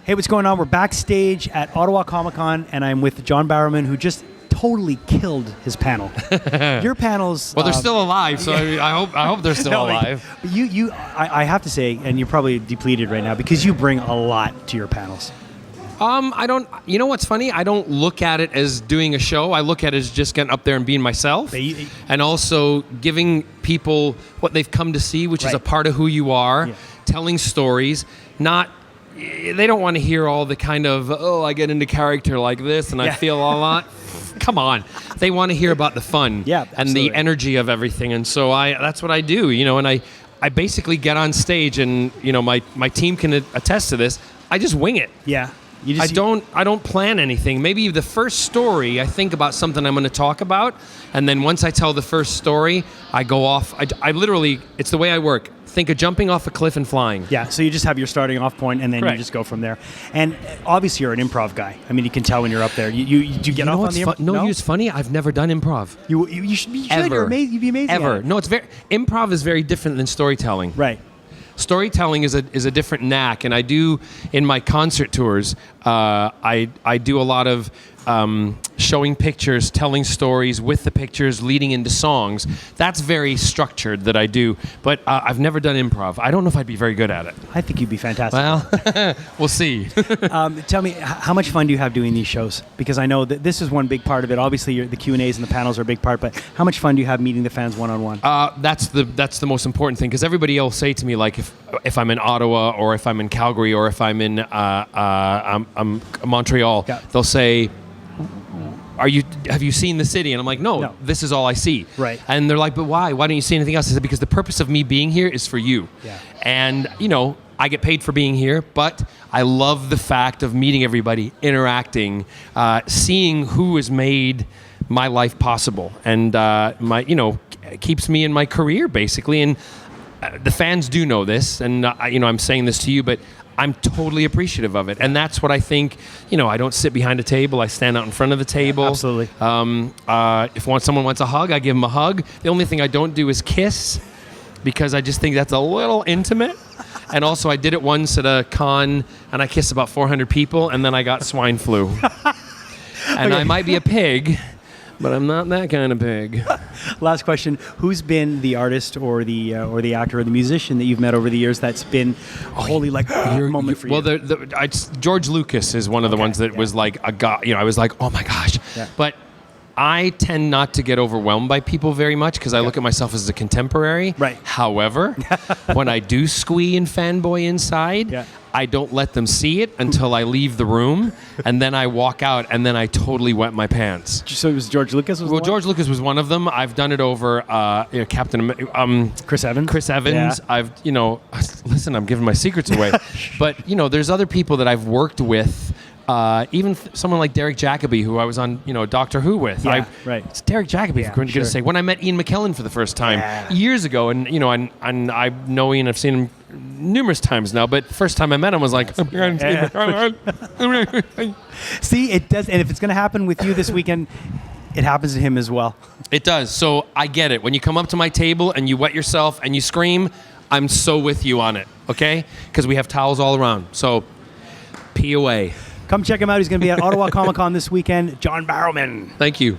Hey, what's going on? We're backstage at Ottawa Comiccon, and I'm with John Barrowman, who just totally killed his panel. Your panels... Well, they're still alive, so I hope they're still alive. I have to say, and you're probably depleted right now, because you bring a lot to your panels. I don't... You know what's funny? I don't look at it as doing a show. I look at it as just getting up there and being myself. And also giving people what they've come to see, which is a part of who you are, telling stories, not... They don't want to hear all the kind of, I get into character like this and I feel a lot. Come on. They want to hear about the fun and the energy of everything. And so that's what I do, and I basically get on stage and, my team can attest to this. I just wing it. Yeah. I don't plan anything. Maybe the first story, I think about something I'm going to talk about. And then once I tell the first story, I go off. I literally, it's the way I work. Think of jumping off a cliff and flying. Yeah, so you just have your starting off point, and then you just go from there. And obviously, you're an improv guy. I mean, you can tell when you're up there. Do you get off on the improv? No, it's funny. I've never done improv. You should. Ever. You're amazing. You'd be amazing. Ever. No, improv is very different than storytelling. Right. Storytelling is a different knack, and I do in my concert tours. I do a lot of showing pictures, telling stories with the pictures, leading into songs. That's very structured that I do, but I've never done improv. I don't know if I'd be very good at it. I think you'd be fantastic. Well, we'll see. Tell me, how much fun do you have doing these shows? Because I know that this is one big part of it. Obviously, the Q&As and the panels are a big part, but how much fun do you have meeting the fans one-on-one? That's the most important thing, because everybody will say to me, like, if I'm in Ottawa or if I'm in Calgary or if I'm in Montreal, they'll say, have you seen the city? And I'm like, no, this is all I see. Right. And they're like, but why? Why don't you see anything else? I said, because the purpose of me being here is for you. Yeah. And, I get paid for being here, but I love the fact of meeting everybody, interacting, seeing who has made my life possible. And, keeps me in my career, basically. And the fans do know this. And, I'm saying this to you, but I'm totally appreciative of it. And that's what I think, I don't sit behind a table. I stand out in front of the table. Absolutely. If someone wants a hug, I give them a hug. The only thing I don't do is kiss, because I just think that's a little intimate. And also I did it once at a con, and I kissed about 400 people, and then I got swine flu. And I might be a pig, but I'm not that kind of pig. Last question: who's been the artist or the actor or the musician that you've met over the years that's been a holy moment for you? Well, George Lucas is one of the ones that was like a god. I was like, oh my gosh. Yeah. But I tend not to get overwhelmed by people very much, because I look at myself as a contemporary. Right. However, when I do squee and fanboy inside, I don't let them see it until I leave the room, and then I walk out, and then I totally wet my pants. So it was George Lucas? George Lucas was one of them. I've done it over Chris Evans. Chris Evans. Yeah. I've listen, I'm giving my secrets away, but there's other people that I've worked with. Even someone like Derek Jacobi, who I was on, Doctor Who with. Yeah, right. It's Derek Jacobi, for goodness sake. When I met Ian McKellen for the first time years ago, and and I know Ian, I've seen him numerous times now, but first time I met him was like, See, it does, and if it's going to happen with you this weekend, it happens to him as well. It does. So I get it. When you come up to my table and you wet yourself and you scream, I'm so with you on it, okay? Because we have towels all around. So pee away. Come check him out. He's going to be at Ottawa Comic Con this weekend. John Barrowman. Thank you.